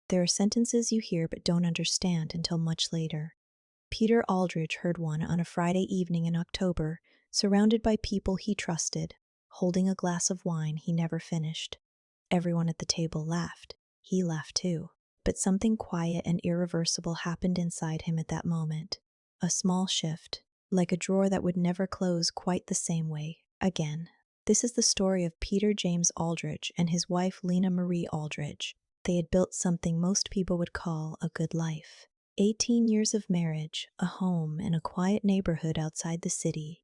There are sentences you hear but don't understand until much later. Peter Aldrich heard one on a Friday evening in October, surrounded by people he trusted, holding a glass of wine he never finished. Everyone at the table laughed. He laughed too. But something quiet and irreversible happened inside him at that moment. A small shift, like a drawer that would never close quite the same way again. This is the story of Peter James Aldrich and his wife Lena Marie Aldrich. They had built something most people would call a good life. 18 years of marriage, a home in a quiet neighborhood outside the city,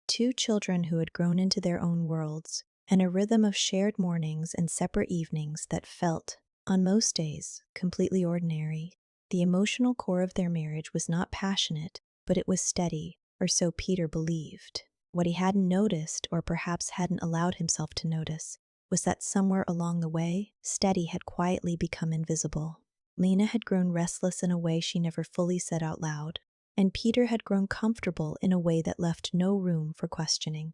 2 children who had grown into their own worlds, and a rhythm of shared mornings and separate evenings that felt, on most days, completely ordinary. The emotional core of their marriage was not passionate, but it was steady, or so Peter believed. What he hadn't noticed, or perhaps hadn't allowed himself to notice, was that somewhere along the way, steady had quietly become invisible. Lena had grown restless in a way she never fully said out loud, and Peter had grown comfortable in a way that left no room for questioning.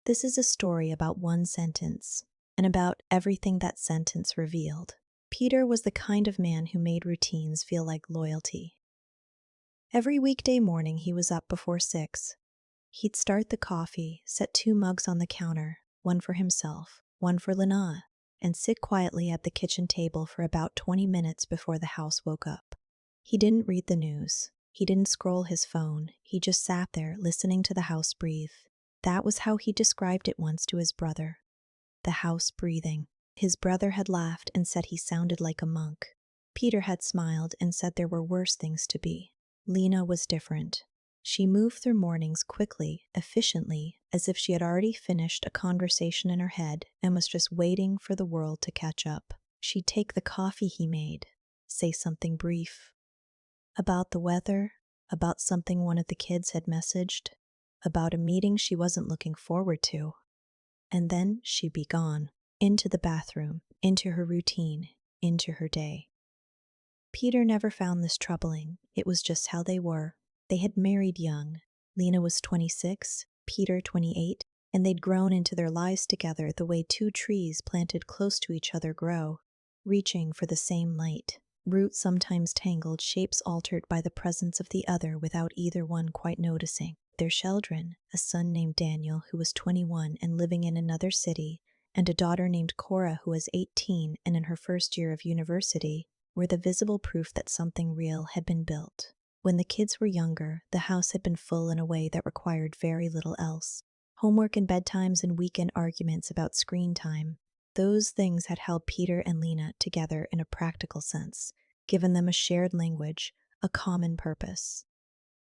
This is a story about one sentence, and about everything that sentence revealed. Peter was the kind of man who made routines feel like loyalty. Every weekday morning he was up before 6. He'd start the coffee, set 2 mugs on the counter, one for himself, one for Lena, and sit quietly at the kitchen table for about 20 minutes before the house woke up. He didn't read the news. He didn't scroll his phone. He just sat there listening to the house breathe. That was how he described it once to his brother. The house breathing. His brother had laughed and said he sounded like a monk. Peter had smiled and said there were worse things to be. Lena was different. She moved through mornings quickly, efficiently, as if she had already finished a conversation in her head and was just waiting for the world to catch up. She'd take the coffee he made, say something brief. About the weather, about something one of the kids had messaged, about a meeting she wasn't looking forward to. And then she'd be gone, into the bathroom, into her routine, into her day. Peter never found this troubling. It was just how they were. They had married young. Lena was 26, Peter 28, and they'd grown into their lives together the way 2 trees planted close to each other grow, reaching for the same light. Roots sometimes tangled, shapes altered by the presence of the other without either one quite noticing. Their children, a son named Daniel who was 21 and living in another city, and a daughter named Cora who was 18 and in her first year of university, were the visible proof that something real had been built. When the kids were younger, the house had been full in a way that required very little else. Homework and bedtimes and weekend arguments about screen time. Those things had held Peter and Lena together in a practical sense, given them a shared language, a common purpose.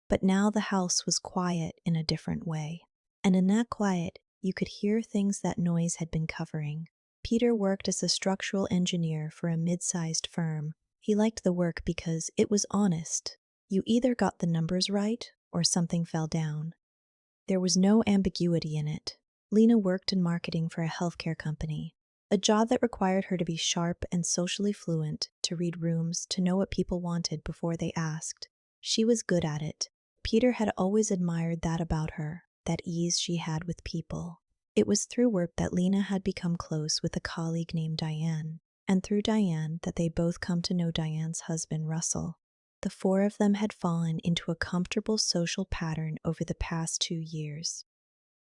But now the house was quiet in a different way. And in that quiet, you could hear things that noise had been covering. Peter worked as a structural engineer for a mid-sized firm. He liked the work because it was honest. You either got the numbers right or something fell down. There was no ambiguity in it. Lena worked in marketing for a healthcare company, a job that required her to be sharp and socially fluent, to read rooms, to know what people wanted before they asked. She was good at it. Peter had always admired that about her, that ease she had with people. It was through work that Lena had become close with a colleague named Diane, and through Diane that they both come to know Diane's husband, Russell. The 4 of them had fallen into a comfortable social pattern over the past 2 years.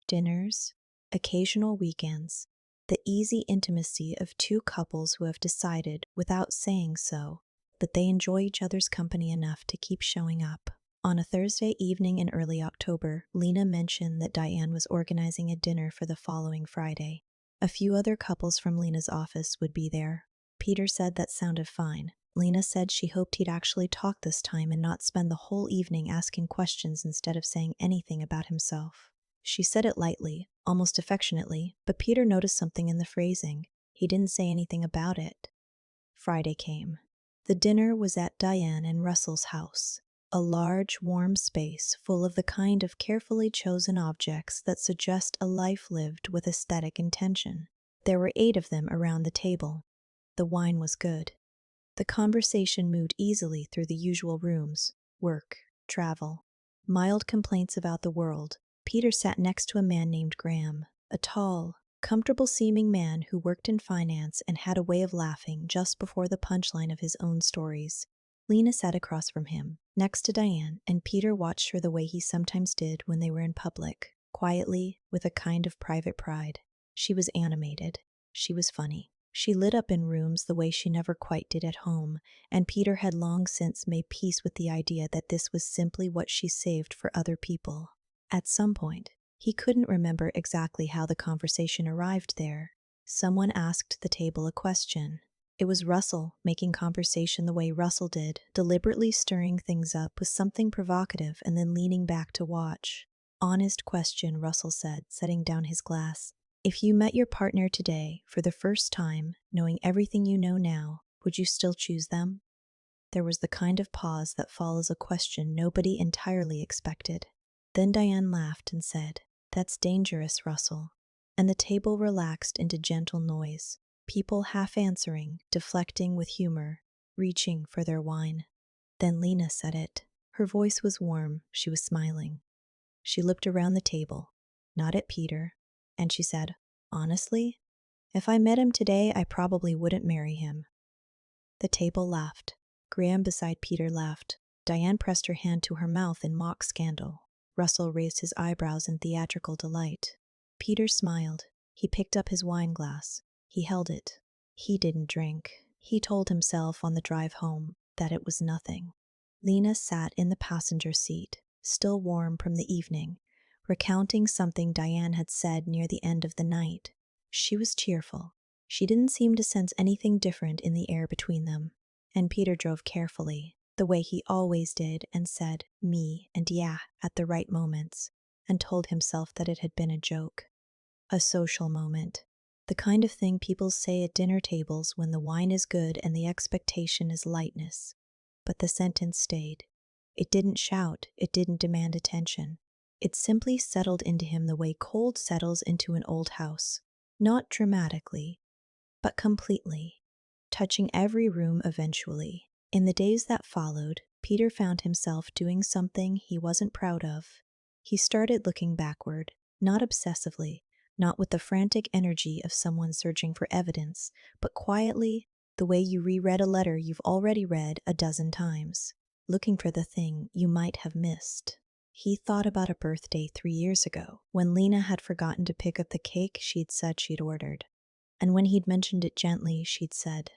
Dinners, occasional weekends, the easy intimacy of 2 couples who have decided, without saying so, that they enjoy each other's company enough to keep showing up. On a Thursday evening in early October, Lena mentioned that Diane was organizing a dinner for the following Friday. A few other couples from Lena's office would be there. Peter said that sounded fine. Lena said she hoped he'd actually talk this time and not spend the whole evening asking questions instead of saying anything about himself. She said it lightly, almost affectionately, but Peter noticed something in the phrasing. He didn't say anything about it. Friday came. The dinner was at Diane and Russell's house, a large, warm space full of the kind of carefully chosen objects that suggest a life lived with aesthetic intention. There were 8 of them around the table. The wine was good. The conversation moved easily through the usual rooms, work, travel, mild complaints about the world. Peter sat next to a man named Graham, a tall, comfortable-seeming man who worked in finance and had a way of laughing just before the punchline of his own stories. Lena sat across from him, next to Diane, and Peter watched her the way he sometimes did when they were in public, quietly, with a kind of private pride. She was animated. She was funny. She lit up in rooms the way she never quite did at home, and Peter had long since made peace with the idea that this was simply what she saved for other people. At some point, he couldn't remember exactly how the conversation arrived there. Someone asked the table a question. It was Russell, making conversation the way Russell did, deliberately stirring things up with something provocative and then leaning back to watch. Honest question, Russell said, setting down his glass. If you met your partner today, for the first time, knowing everything you know now, would you still choose them? There was the kind of pause that follows a question nobody entirely expected. Then Diane laughed and said, "That's dangerous, Russell." And the table relaxed into gentle noise, people half answering, deflecting with humor, reaching for their wine. Then Lena said it. Her voice was warm, she was smiling. She looked around the table, not at Peter, and she said, "Honestly, if I met him today, I probably wouldn't marry him." The table laughed. Graham beside Peter laughed. Diane pressed her hand to her mouth in mock scandal. Russell raised his eyebrows in theatrical delight. Peter smiled. He picked up his wine glass. He held it. He didn't drink. He told himself on the drive home that it was nothing. Lena sat in the passenger seat, still warm from the evening, recounting something Diane had said near the end of the night. She was cheerful. She didn't seem to sense anything different in the air between them. And Peter drove carefully, the way he always did, and said "me" and "yeah" at the right moments, and told himself that it had been a joke. A social moment. The kind of thing people say at dinner tables when the wine is good and the expectation is lightness. But the sentence stayed. It didn't shout, it didn't demand attention. It simply settled into him the way cold settles into an old house. Not dramatically, but completely, touching every room eventually. In the days that followed, Peter found himself doing something he wasn't proud of. He started looking backward, not obsessively, not with the frantic energy of someone searching for evidence, but quietly, the way you reread a letter you've already read a dozen times, looking for the thing you might have missed. He thought about a birthday 3 years ago, when Lena had forgotten to pick up the cake she'd said she'd ordered. And when he'd mentioned it gently, she'd said,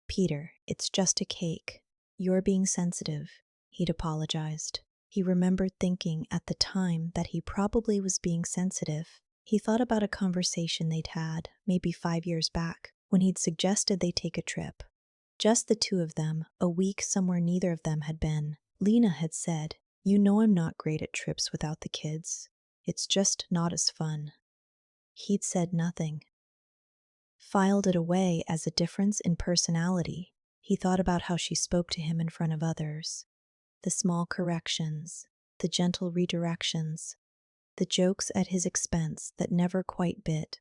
"Peter, it's just a cake. You're being sensitive." He'd apologized. He remembered thinking at the time that he probably was being sensitive. He thought about a conversation they'd had, maybe 5 years back, when he'd suggested they take a trip. Just the two of them, a week somewhere neither of them had been. Lena had said, "You know I'm not great at trips without the kids. It's just not as fun." He'd said nothing. Filed it away as a difference in personality. He thought about how she spoke to him in front of others. The small corrections, the gentle redirections, the jokes at his expense that never quite bit,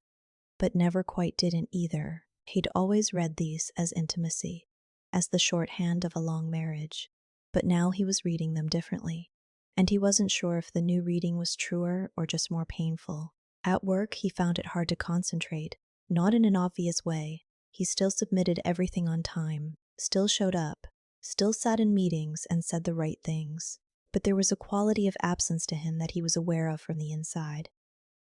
but never quite didn't either. He'd always read these as intimacy, as the shorthand of a long marriage, but now he was reading them differently, and he wasn't sure if the new reading was truer or just more painful. At work, he found it hard to concentrate, not in an obvious way. He still submitted everything on time, still showed up, still sat in meetings and said the right things. But there was a quality of absence to him that he was aware of from the inside,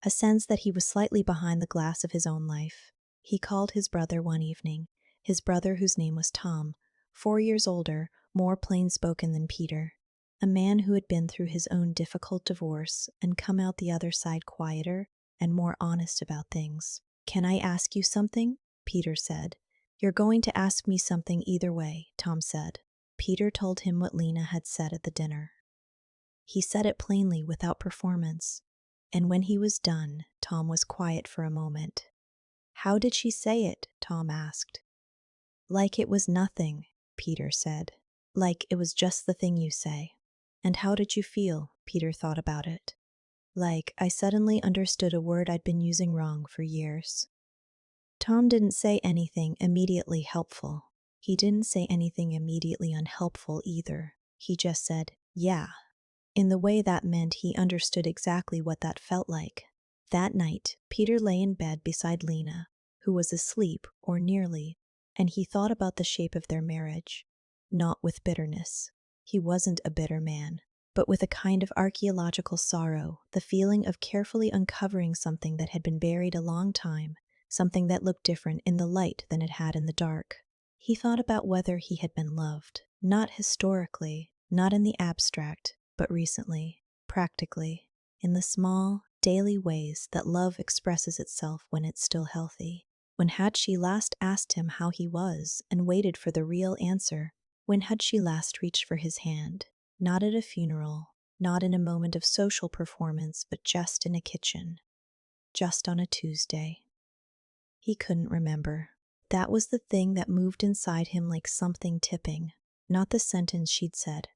a sense that he was slightly behind the glass of his own life. He called his brother one evening, his brother whose name was Tom, 4 years older, more plain-spoken than Peter, a man who had been through his own difficult divorce and come out the other side quieter and more honest about things. "Can I ask you something?" Peter said. "You're going to ask me something either way," Tom said. Peter told him what Lena had said at the dinner. He said it plainly, without performance. And when he was done, Tom was quiet for a moment. "How did she say it?" Tom asked. "Like it was nothing," Peter said. "Like it was just the thing you say." "And how did you feel?" Peter thought about it. "Like I suddenly understood a word I'd been using wrong for years." Tom didn't say anything immediately helpful. He didn't say anything immediately unhelpful either. He just said, "Yeah," in the way that meant he understood exactly what that felt like. That night, Peter lay in bed beside Lena, who was asleep, or nearly, and he thought about the shape of their marriage. Not with bitterness. He wasn't a bitter man, but with a kind of archaeological sorrow, the feeling of carefully uncovering something that had been buried a long time, something that looked different in the light than it had in the dark. He thought about whether he had been loved, not historically, not in the abstract, but recently, practically, in the small, daily ways that love expresses itself when it's still healthy. When had she last asked him how he was and waited for the real answer? When had she last reached for his hand? Not at a funeral, not in a moment of social performance, but just in a kitchen. Just on a Tuesday. He couldn't remember. That was the thing that moved inside him like something tipping, not the sentence she'd said.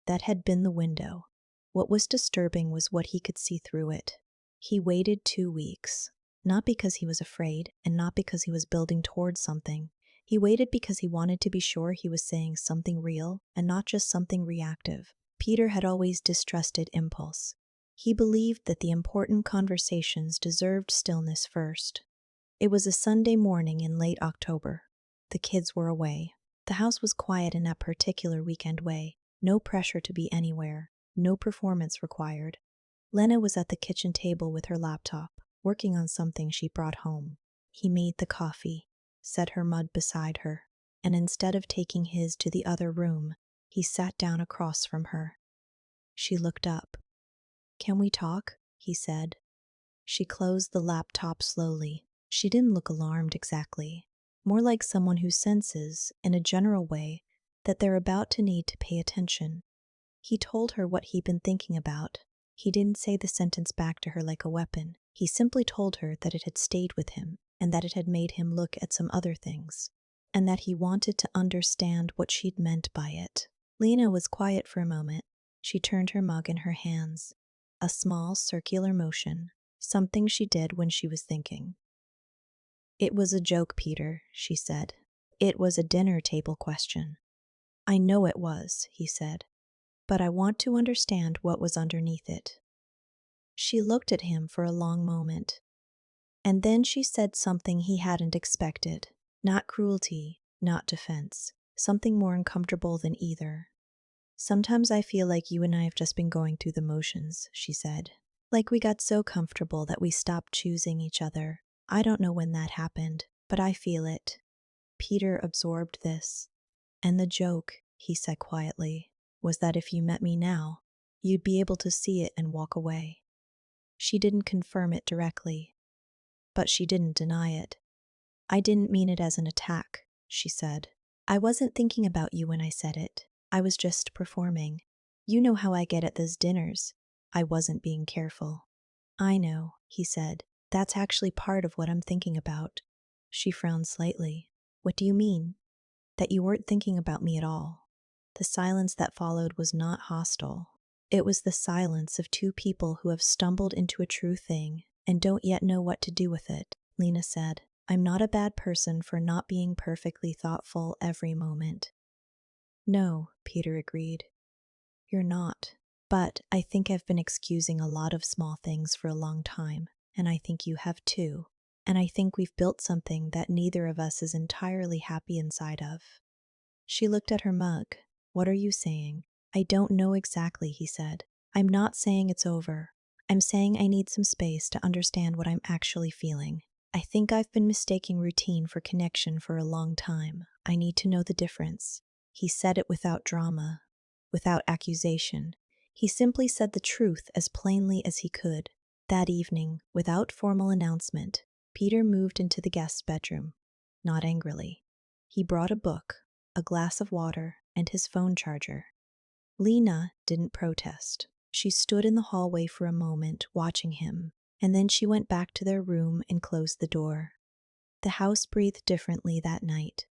That had been the window. What was disturbing was what he could see through it. He waited 2 weeks, not because he was afraid and not because he was building towards something. He waited because he wanted to be sure he was saying something real and not just something reactive. Peter had always distrusted impulse. He believed that the important conversations deserved stillness first. It was a Sunday morning in late October. The kids were away. The house was quiet in that particular weekend way. No pressure to be anywhere. No performance required. Lena was at the kitchen table with her laptop, working on something she brought home. He made the coffee, set her mug beside her, and instead of taking his to the other room, he sat down across from her. She looked up. "Can we talk?" he said. She closed the laptop slowly. She didn't look alarmed exactly, more like someone who senses, in a general way, that they're about to need to pay attention. He told her what he'd been thinking about. He didn't say the sentence back to her like a weapon. He simply told her that it had stayed with him, and that it had made him look at some other things, and that he wanted to understand what she'd meant by it. Lena was quiet for a moment. She turned her mug in her hands. A small circular motion, something she did when she was thinking. "It was a joke, Peter," she said. "It was a dinner table question." "I know it was," he said, "but I want to understand what was underneath it." She looked at him for a long moment, and then she said something he hadn't expected. Not cruelty, not defense, something more uncomfortable than either. "Sometimes I feel like you and I have just been going through the motions," she said. "Like we got so comfortable that we stopped choosing each other. I don't know when that happened, but I feel it." Peter absorbed this. "And the joke," he said quietly, "was that if you met me now, you'd be able to see it and walk away." She didn't confirm it directly, but she didn't deny it. "I didn't mean it as an attack," she said. "I wasn't thinking about you when I said it. I was just performing. You know how I get at those dinners. I wasn't being careful." "I know," he said. "That's actually part of what I'm thinking about." She frowned slightly. "What do you mean?" "That you weren't thinking about me at all." The silence that followed was not hostile. It was the silence of two people who have stumbled into a true thing and don't yet know what to do with it. Lena said, "I'm not a bad person for not being perfectly thoughtful every moment." "No," Peter agreed. "You're not. But I think I've been excusing a lot of small things for a long time, and I think you have too. And I think we've built something that neither of us is entirely happy inside of." She looked at her mug. "What are you saying?" "I don't know exactly," he said. "I'm not saying it's over. I'm saying I need some space to understand what I'm actually feeling. I think I've been mistaking routine for connection for a long time. I need to know the difference." He said it without drama, without accusation. He simply said the truth as plainly as he could. That evening, without formal announcement, Peter moved into the guest bedroom. Not angrily. He brought a book, a glass of water, and his phone charger. Lena didn't protest. She stood in the hallway for a moment, watching him, and then she went back to their room and closed the door. The house breathed differently that night.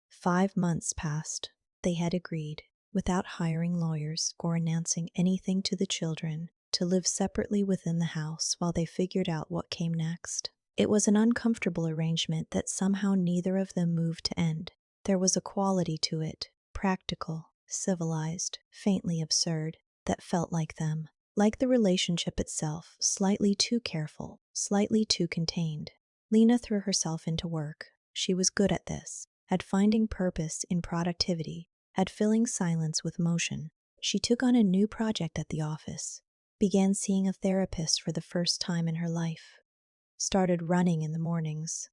5 months passed. They had agreed, without hiring lawyers or announcing anything to the children, to live separately within the house while they figured out what came next. It was an uncomfortable arrangement that somehow neither of them moved to end. There was a quality to it, practical, civilized, faintly absurd, that felt like them. Like the relationship itself, slightly too careful, slightly too contained. Lena threw herself into work. She was good at this, at finding purpose in productivity, at filling silence with motion. She took on a new project at the office, began seeing a therapist for the first time in her life, started running in the mornings.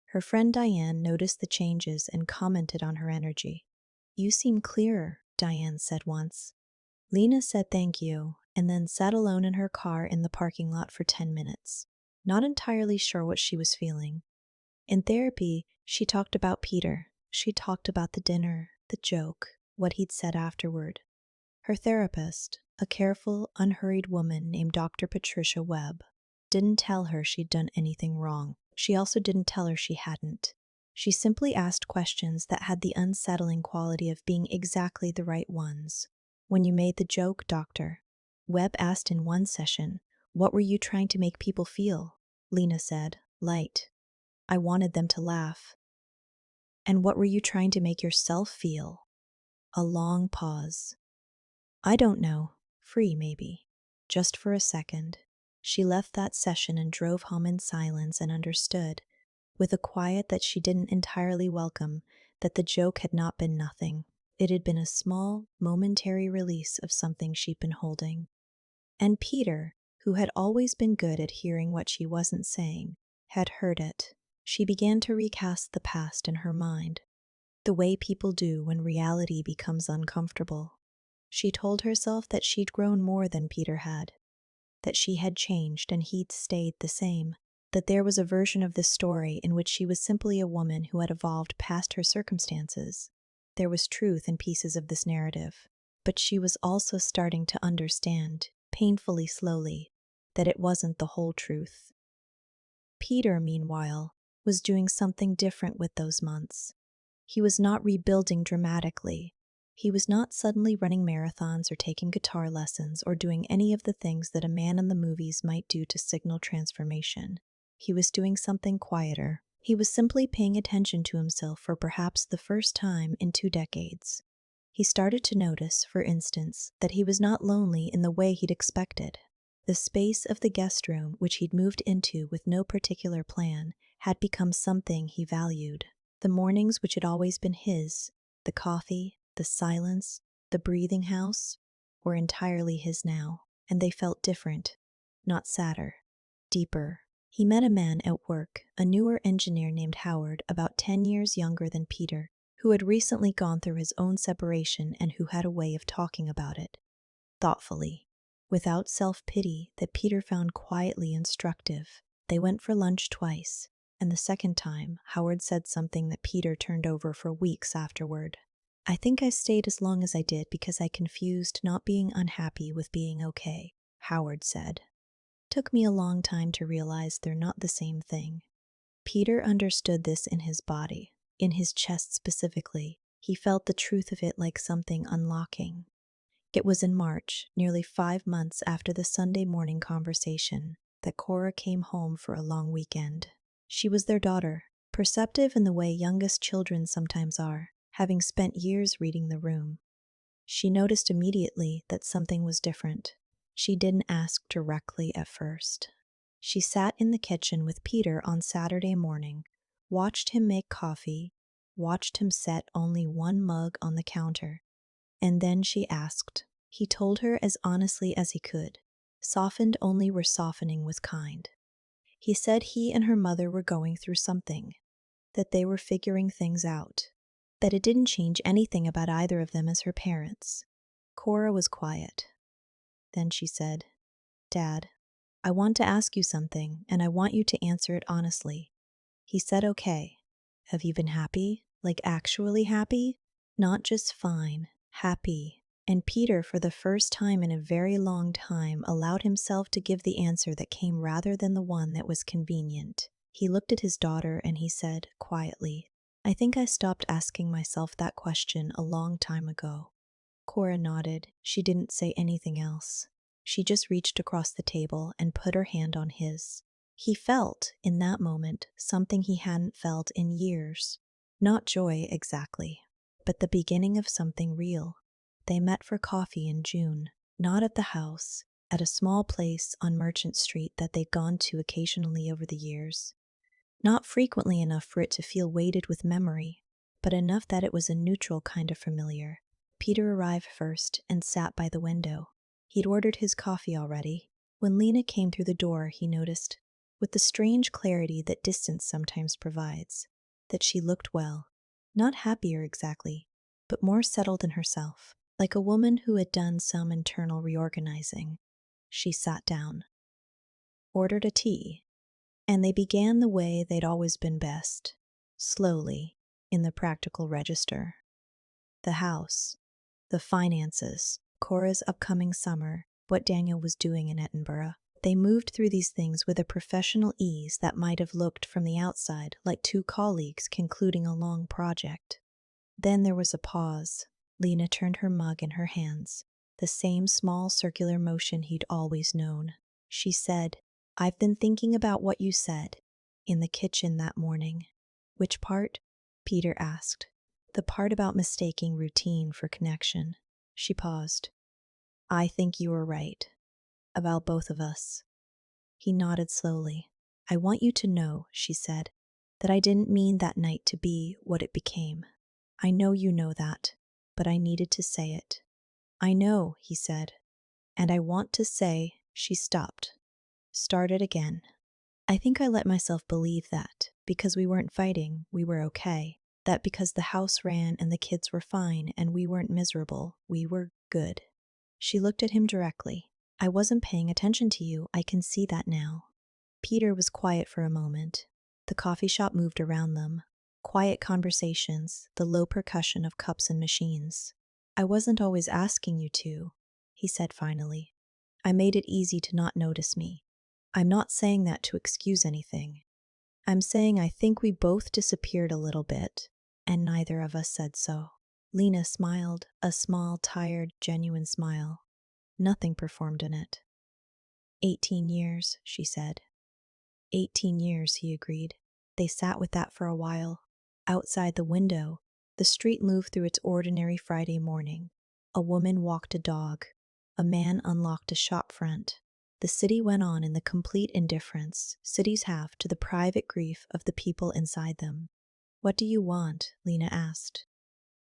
Her friend Diane noticed the changes and commented on her energy. "You seem clearer," Diane said once. Lena said thank you, and then sat alone in her car in the parking lot for 10 minutes, not entirely sure what she was feeling. In therapy, she talked about Peter. She talked about the dinner, the joke, what he'd said afterward. Her therapist, a careful, unhurried woman named Dr. Patricia Webb, didn't tell her she'd done anything wrong. She also didn't tell her she hadn't. She simply asked questions that had the unsettling quality of being exactly the right ones. "When you made the joke, doctor," Webb asked in one session, "what were you trying to make people feel?" Lena said, "Light. I wanted them to laugh." "And what were you trying to make yourself feel?" A long pause. "I don't know. Free, maybe. Just for a second." She left that session and drove home in silence and understood, with a quiet that she didn't entirely welcome, that the joke had not been nothing. It had been a small, momentary release of something she'd been holding. And Peter, who had always been good at hearing what she wasn't saying, had heard it. She began to recast the past in her mind, the way people do when reality becomes uncomfortable. She told herself that she'd grown more than Peter had, that she had changed and he'd stayed the same, that there was a version of this story in which she was simply a woman who had evolved past her circumstances. There was truth in pieces of this narrative, but she was also starting to understand, painfully slowly, that it wasn't the whole truth. Peter, meanwhile, was doing something different with those months. He was not rebuilding dramatically. He was not suddenly running marathons or taking guitar lessons or doing any of the things that a man in the movies might do to signal transformation. He was doing something quieter. He was simply paying attention to himself for perhaps the first time in 2 decades. He started to notice, for instance, that he was not lonely in the way he'd expected. The space of the guest room, which he'd moved into with no particular plan, had become something he valued. The mornings which had always been his, the coffee, the silence, the breathing house, were entirely his now, and they felt different, not sadder, deeper. He met a man at work, a newer engineer named Howard, about 10 years younger than Peter, who had recently gone through his own separation and who had a way of talking about it, thoughtfully, without self-pity, that Peter found quietly instructive. They went for lunch twice, and the second time, Howard said something that Peter turned over for weeks afterward. "I think I stayed as long as I did because I confused not being unhappy with being okay," Howard said. "Took me a long time to realize they're not the same thing." Peter understood this in his body, in his chest specifically. He felt the truth of it like something unlocking. It was in March, nearly 5 months after the Sunday morning conversation, that Cora came home for a long weekend. She was their daughter, perceptive in the way youngest children sometimes are, having spent years reading the room. She noticed immediately that something was different. She didn't ask directly at first. She sat in the kitchen with Peter on Saturday morning, watched him make coffee, watched him set only one mug on the counter, and then she asked. He told her as honestly as he could, softened only where softening was kind. He said he and her mother were going through something, that they were figuring things out, that it didn't change anything about either of them as her parents. Cora was quiet. Then she said, "Dad, I want to ask you something, and I want you to answer it honestly." He said, "Okay. Have you been happy? Like actually happy? Not just fine, happy." And Peter, for the first time in a very long time, allowed himself to give the answer that came rather than the one that was convenient. He looked at his daughter and he said, quietly, "I think I stopped asking myself that question a long time ago." Cora nodded. She didn't say anything else. She just reached across the table and put her hand on his. He felt, in that moment, something he hadn't felt in years. Not joy exactly, but the beginning of something real. They met for coffee in June, not at the house, at a small place on Merchant Street that they'd gone to occasionally over the years. Not frequently enough for it to feel weighted with memory, but enough that it was a neutral kind of familiar. Peter arrived first and sat by the window. He'd ordered his coffee already. When Lena came through the door, he noticed, with the strange clarity that distance sometimes provides, that she looked well. Not happier exactly, but more settled in herself, like a woman who had done some internal reorganizing. She sat down, ordered a tea, and they began the way they'd always been best, slowly, in the practical register. The house, the finances, Cora's upcoming summer, what Daniel was doing in Edinburgh. They moved through these things with a professional ease that might have looked from the outside like two colleagues concluding a long project. Then there was a pause. Lena turned her mug in her hands, the same small circular motion he'd always known. She said, "I've been thinking about what you said in the kitchen that morning." "Which part?" Peter asked. "The part about mistaking routine for connection." She paused. "I think you were right. About both of us." He nodded slowly. "I want you to know," she said, "that I didn't mean that night to be what it became. I know you know that, but I needed to say it." "I know," he said, "and I want to say—" She stopped, started again. "I think I let myself believe that, because we weren't fighting, we were okay. That because the house ran and the kids were fine and we weren't miserable, we were good." She looked at him directly. "I wasn't paying attention to you, I can see that now." Peter was quiet for a moment. The coffee shop moved around them. Quiet conversations, the low percussion of cups and machines. "I wasn't always asking you to," he said finally. "I made it easy to not notice me. I'm not saying that to excuse anything. I'm saying I think we both disappeared a little bit, and neither of us said so." Lena smiled, a small, tired, genuine smile. Nothing performed in it. 18 years, she said. 18 years, he agreed. They sat with that for a while. Outside the window, the street moved through its ordinary Friday morning. A woman walked a dog. A man unlocked a shop front. The city went on in the complete indifference cities have to the private grief of the people inside them. "What do you want?" Lena asked.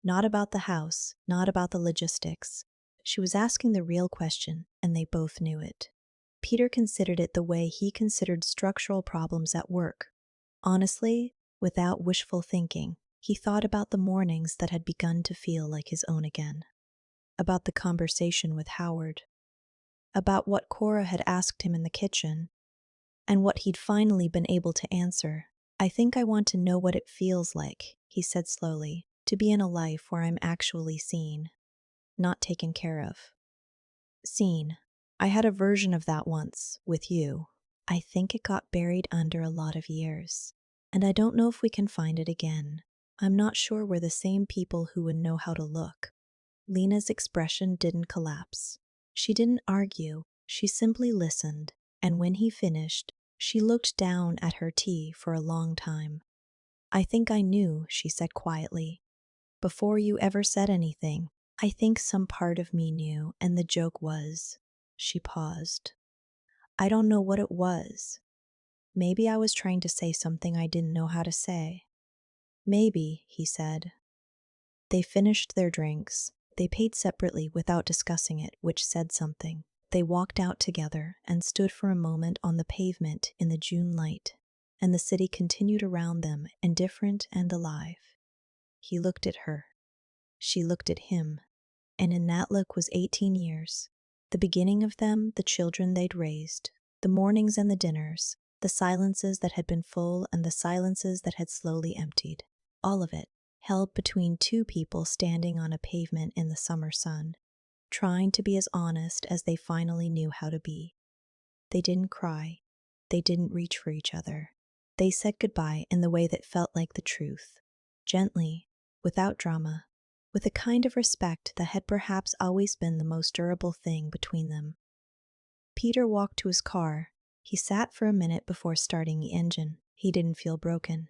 Not about the house, not about the logistics. She was asking the real question, and they both knew it. Peter considered it the way he considered structural problems at work. Honestly, without wishful thinking, he thought about the mornings that had begun to feel like his own again. About the conversation with Howard. About what Cora had asked him in the kitchen, and what he'd finally been able to answer. "I think I want to know what it feels like," he said slowly, "to be in a life where I'm actually seen, not taken care of." Seen. I had a version of that once, with you. I think it got buried under a lot of years, and I don't know if we can find it again. I'm not sure we're the same people who would know how to look. Lena's expression didn't collapse. She didn't argue, she simply listened, and when he finished, she looked down at her tea for a long time. "I think I knew," she said quietly. "Before you ever said anything, I think some part of me knew, and the joke was—" She paused. "I don't know what it was. Maybe I was trying to say something I didn't know how to say." "Maybe," he said. They finished their drinks. They paid separately without discussing it, which said something. They walked out together and stood for a moment on the pavement in the June light, and the city continued around them, indifferent and alive. He looked at her. She looked at him, and in that look was 18 years. The beginning of them, the children they'd raised, the mornings and the dinners, the silences that had been full and the silences that had slowly emptied. All of it, held between two people standing on a pavement in the summer sun, trying to be as honest as they finally knew how to be. They didn't cry. They didn't reach for each other. They said goodbye in the way that felt like the truth, gently, without drama, with a kind of respect that had perhaps always been the most durable thing between them. Peter walked to his car. He sat for a minute before starting the engine. He didn't feel broken.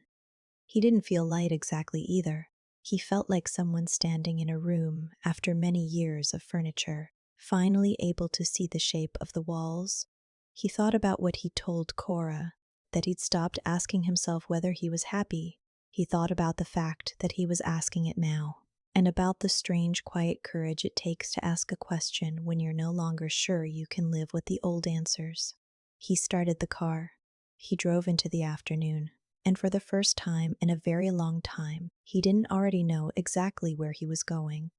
He didn't feel light exactly either. He felt like someone standing in a room after many years of furniture, finally able to see the shape of the walls. He thought about what he told Cora, that he'd stopped asking himself whether he was happy. He thought about the fact that he was asking it now, and about the strange, quiet courage it takes to ask a question when you're no longer sure you can live with the old answers. He started the car. He drove into the afternoon, and for the first time in a very long time, he didn't already know exactly where he was going.